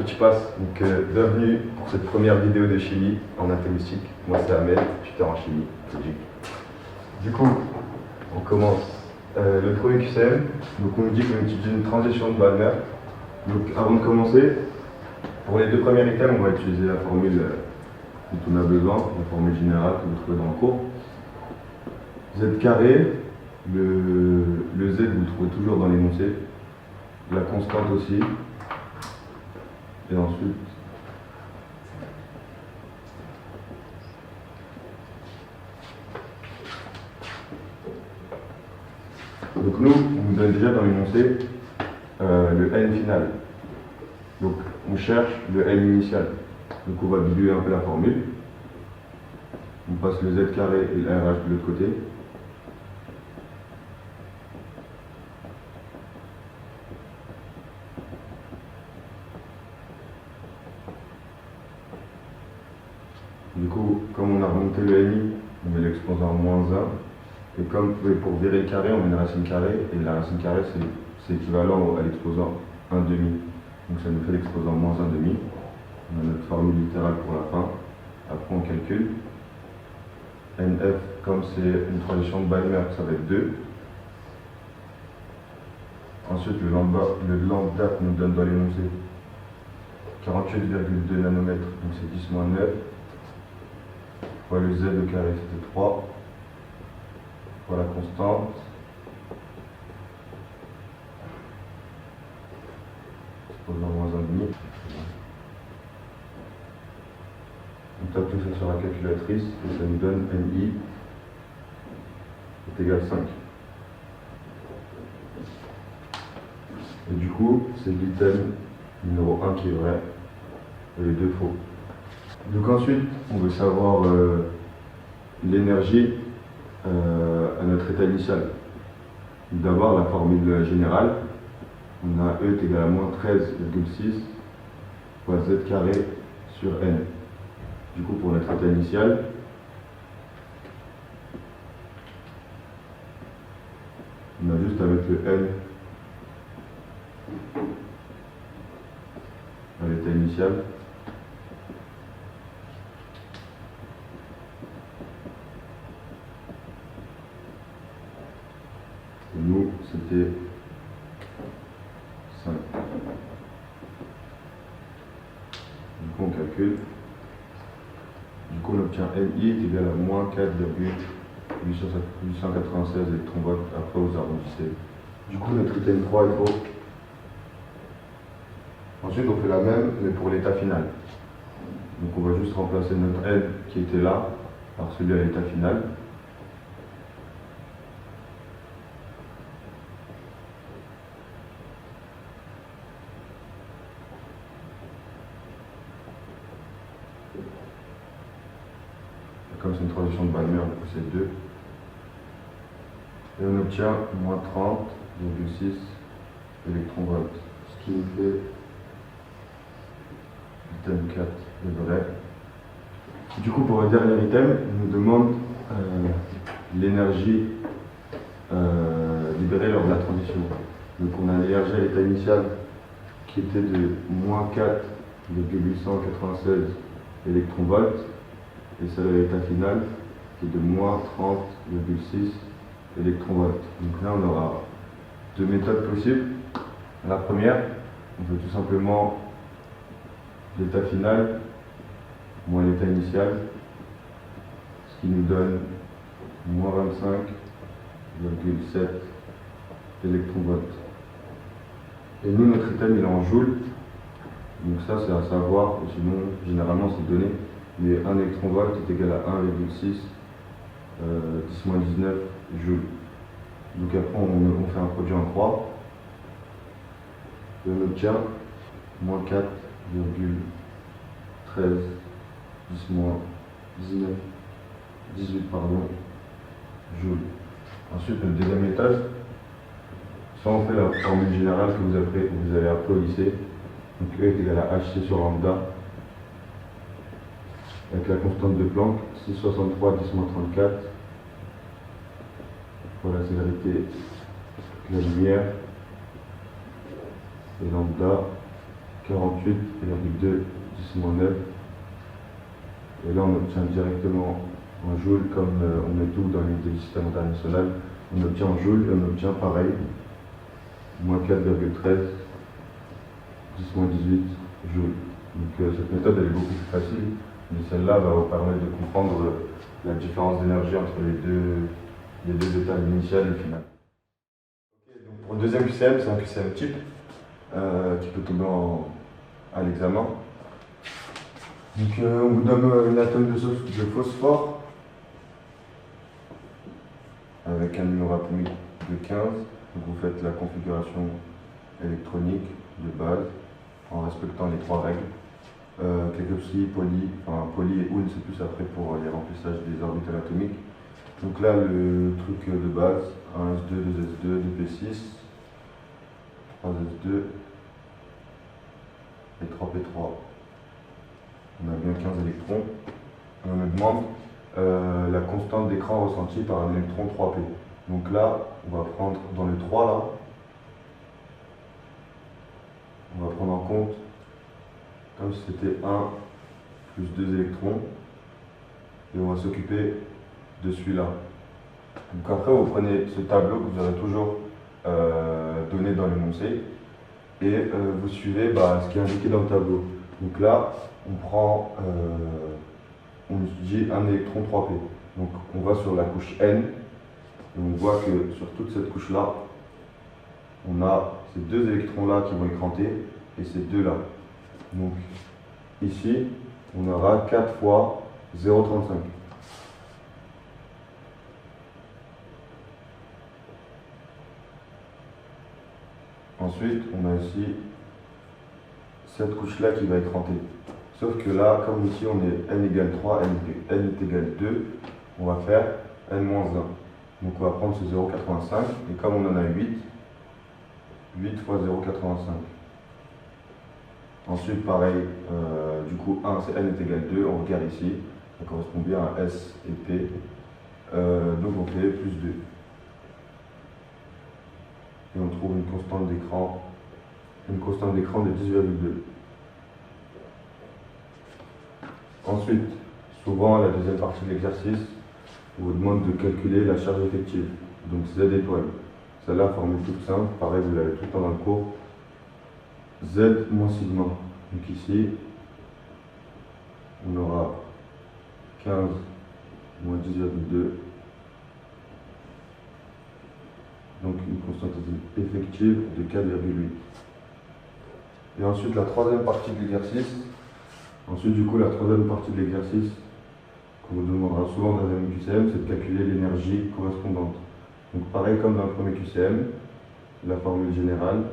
tout y passe. Donc, bienvenue pour cette première vidéo de chimie en acoustique. Moi, c'est Ahmed, tuteur en chimie, logique. Du coup, on commence. Le trou QCM, donc on nous dit qu'on utilise une transition de Balmer. Donc, avant de commencer, pour les deux premiers items, on va utiliser la formule dont on a besoin, la formule générale que vous trouvez dans le cours. Z carré, le Z vous le trouvez toujours dans l'énoncé, la constante aussi, et ensuite donc nous, on nous donne déjà dans l'énoncé le N final. Donc on cherche le N initial. Donc on va diluer un peu la formule. On passe le Z carré et le RH de l'autre côté. Du coup, comme on a remonté le NI, on met l'exposant moins 1. Et comme pour virer le carré, on met une racine carrée. Et la racine carrée, c'est équivalent à l'exposant 1 demi. Donc ça nous fait l'exposant moins 1 demi. On a notre formule littérale pour la fin. Après, on calcule. NF, comme c'est une transition de Balmer, ça va être 2. Ensuite, le lambda qu'on nous donne dans l'énoncé, 48,2 nanomètres, donc c'est 10 moins 9. Fois le Z au carré, c'était 3. Fois la constante. Exposant moins 1,5. On tape tout ça sur la calculatrice et ça nous donne NI est égal à 5. Et du coup, c'est l'item numéro 1 qui est vrai et les deux faux. Donc ensuite, on veut savoir l'énergie à notre état initial. D'abord, la formule générale, on a E est égal à moins 13,6 fois Z carré sur N. Du coup, pour notre état initial, on a juste à mettre le N à l'état initial. Et nous, c'était 5. Du coup, on calcule. Du coup, on obtient NI est égal à moins 4,896 électronvolts. Après, vous arrondissez. Du coup, notre item 3 est faux. Ensuite, on fait la même, mais pour l'état final. Donc, on va juste remplacer notre N qui était là par celui à l'état final. Comme c'est une transition de Balmer, du coup c'est 2. Et on obtient moins 30,6 électronvolts. Ce qui nous fait item 4 est vrai. Du coup, pour le dernier item, il nous demande l'énergie libérée lors de la transition. Donc on a l'énergie à l'état initial qui était de moins 4,896 électronvolts. Et celle à l'état final qui est de moins 30,6 électronvolts. Donc là, on aura deux méthodes possibles. La première, on fait tout simplement l'état final moins l'état initial, ce qui nous donne moins 25,7 électronvolts. Et nous, notre item, il est en joules. Donc ça, c'est à savoir, sinon, généralement, c'est donné. Mais 1 électronvolt est égal à 1,6 10-19 joules. Donc après on fait un produit en croix et on obtient moins 4,13 10-19 18 joules. Ensuite, notre deuxième méthode, soit on fait la formule générale que vous avez appris au lycée. Donc E est égal à HC sur lambda avec la constante de Planck, 6,63 10-34. Pour la célérité de la lumière. Et lambda, 48,2 10-9. Et là, on obtient directement en joules, comme on met tout dans l'unité du système international. On obtient en joules et on obtient pareil, moins 4,13 10-18 joules. Donc cette méthode elle est beaucoup plus facile, mais celle-là va vous permettre de comprendre la différence d'énergie entre les deux états initiales et finales. Okay, donc pour le deuxième QCM, c'est un QCM type qui peut tomber à l'examen. Donc on vous donne une atome de phosphore avec un numéro atomique de 15. Donc vous faites la configuration électronique de base en respectant les trois règles. Keglowski, Pauli et Hund, c'est plus après pour les remplissages des orbitales atomiques. Donc là, le truc de base, 1s2, 2s2, 2p6, 3s2 et 3p3. On a bien 15 électrons. Et on me demande la constante d'écran ressentie par un électron 3p. Donc là, on va prendre dans le 3 là, on va prendre en compte comme si c'était 1 plus 2 électrons et on va s'occuper de celui-là. Donc après vous prenez ce tableau que vous aurez toujours donné dans l'énoncé et vous suivez ce qui est indiqué dans le tableau. Donc là on dit un électron 3p. Donc on va sur la couche N et on voit que sur toute cette couche là on a ces deux électrons là qui vont écranter et ces deux là. Donc ici, on aura 4 fois 0,35. Ensuite, on a ici cette couche-là qui va écranter. Sauf que là, comme ici on est n égale 3, n est égal 2, on va faire n-1. Donc on va prendre ce 0,85 et comme on en a 8 fois 0,85. Ensuite, pareil, du coup, 1 c'est n est égal 2, on regarde ici, ça correspond bien à S et P, donc on fait plus 2. Et on trouve une constante d'écran de 10,2. Ensuite, souvent, à la deuxième partie de l'exercice, on vous demande de calculer la charge effective, donc Z étoile. Celle-là, formule toute simple, pareil, vous l'avez tout le temps dans le cours. Z moins sigma. Donc ici, on aura 15 moins 10,2. Donc une constante effective de 4,8. Et ensuite la troisième partie de l'exercice. Ensuite du coup la troisième partie de l'exercice qu'on vous demandera souvent dans un QCM, c'est de calculer l'énergie correspondante. Donc pareil comme dans le premier QCM, la formule générale,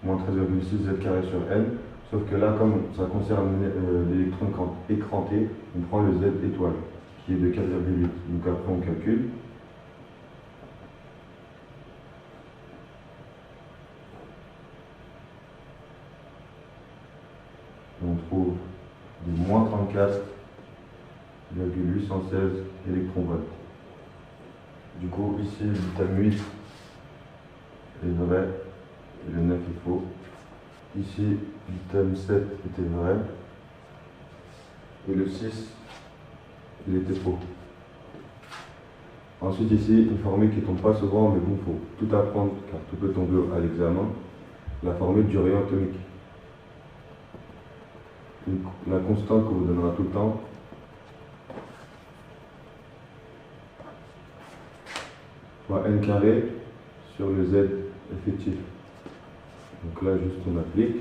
moins 13,6 Z carré sur N, sauf que là, comme ça concerne l'électron écranté, on prend le Z étoile, qui est de 4,8. Donc après on calcule. Et on trouve de moins 34,816 électronvolts. Du coup, ici, l'item 8 est vrai. Et le 9 est faux. Ici, l'item 7 était vrai. Et le 6, il était faux. Ensuite, ici, une formule qui ne tombe pas souvent, mais bon, il faut tout apprendre, car tout peut tomber à l'examen. La formule du rayon atomique. La constante qu'on vous donnera tout le temps. Fois n carré sur le Z effectif. Donc là, juste on applique.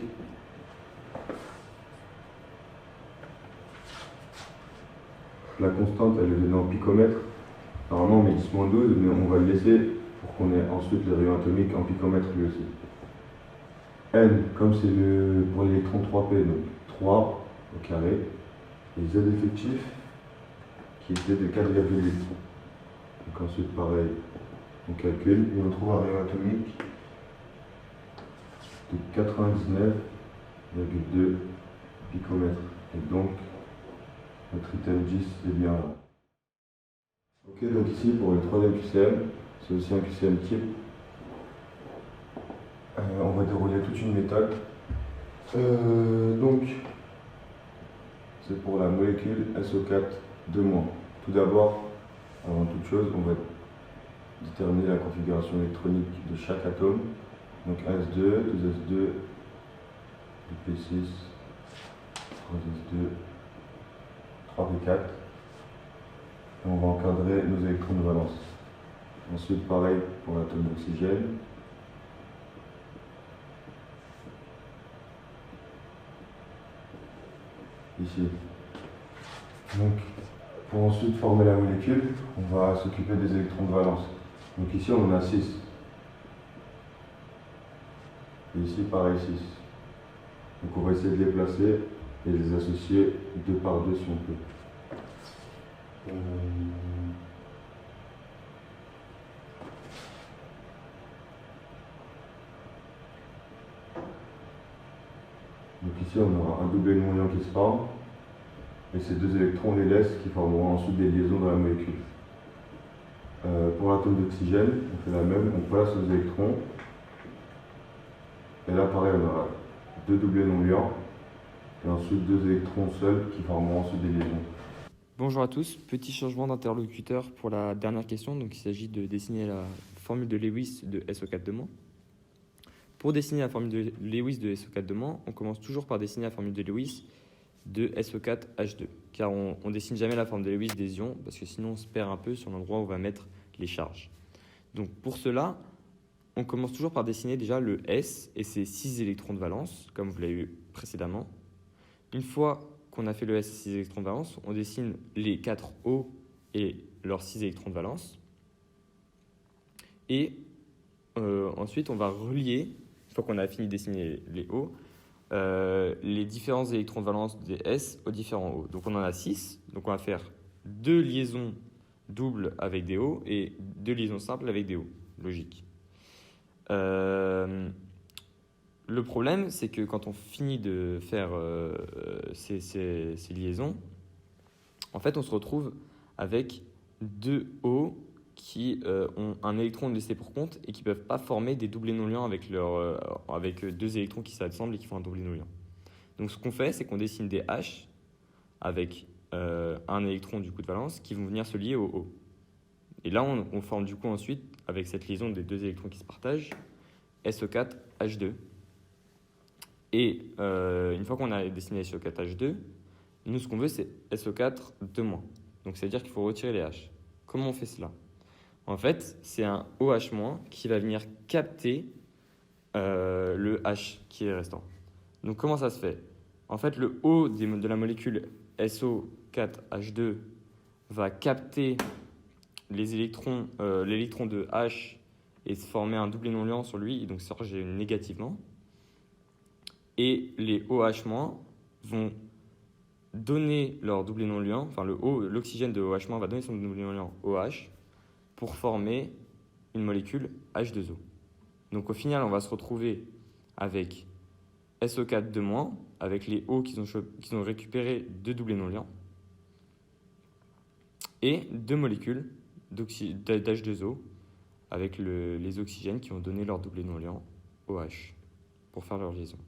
La constante, elle est donnée en picomètre. Normalement, on met 10-12, mais on va le laisser pour qu'on ait ensuite le rayon atomique en picomètre lui aussi. N, comme c'est pour l'électron 3p, donc 3 au carré. Et Z effectif, qui était de 4,8. Donc ensuite, pareil, on calcule et on trouve un rayon atomique de 99,2 picomètres. Et donc, notre item 10 est bien là. Ok, donc ici, pour le troisième QCM, c'est aussi un QCM type. On va dérouler toute une méthode. Donc, c'est pour la molécule SO4 2-. Tout d'abord, avant toute chose, on va déterminer la configuration électronique de chaque atome. Donc 1s2, 2s2, 2p6, 3s2, 3p4. Et on va encadrer nos électrons de valence. Ensuite, pareil pour l'atome d'oxygène. Ici. Donc, pour ensuite former la molécule, on va s'occuper des électrons de valence. Donc ici, on en a 6. Et ici, pareil, 6. Donc on va essayer de les placer et les associer 2 par 2 si on peut. Donc ici, on aura un doublé non-ion qui se forme, et ces 2 électrons, on les laisse, qui formeront ensuite des liaisons dans la molécule. Pour l'atome d'oxygène, on fait la même, on place nos électrons, et là, pareil, on aura 2 doublés non-liants, et ensuite 2 électrons seuls qui formeront ensuite des liaisons. Bonjour à tous, petit changement d'interlocuteur pour la dernière question. Donc il s'agit de dessiner la formule de Lewis de SO4 de Mans. Pour dessiner la formule de Lewis de SO4 de Mans, on commence toujours par dessiner la formule de Lewis de SO4H2, car on ne dessine jamais la formule de Lewis des ions, parce que sinon on se perd un peu sur l'endroit où on va mettre les charges. Donc pour cela, on commence toujours par dessiner déjà le S et ses 6 électrons de valence, comme vous l'avez vu précédemment. Une fois qu'on a fait le S et 6 électrons de valence, on dessine les 4 O et leurs 6 électrons de valence. Et ensuite, on va relier, une fois qu'on a fini de dessiner les O, les différents électrons de valence des S aux différents O. Donc on en a 6, donc on va faire 2 liaisons doubles avec des O et 2 liaisons simples avec des O. Logique. Le problème, c'est que quand on finit de faire ces liaisons, en fait, on se retrouve avec 2 O qui ont un électron laissé pour compte et qui ne peuvent pas former des doublés non-liants avec 2 électrons qui s'assemblent et qui font un doublé non-liant. Donc, ce qu'on fait, c'est qu'on dessine des H avec un électron du coup de valence qui vont venir se lier au O. Et là, on forme du coup ensuite, avec cette liaison des 2 électrons qui se partagent, SO4H2. Et une fois qu'on a dessiné SO4H2, nous, ce qu'on veut, c'est SO4 2-. Donc, ça veut dire qu'il faut retirer les H. Comment on fait cela? En fait, c'est un OH- qui va venir capter le H qui est restant. Donc, comment ça se fait? En fait, le O de la molécule SO4H2 va capter l'électron de H et se former un doublé non-liant sur lui, et donc se charger négativement. Et les OH- vont donner leur doublé non-liant, enfin l'oxygène de OH- va donner son doublé non-liant OH pour former une molécule H2O. Donc au final, on va se retrouver avec SO4 2-, avec les O qui ont récupéré 2 doublés non-liants, et 2 molécules d'H2O avec les oxygènes qui ont donné leur doublé non-liant OH pour faire leur liaison.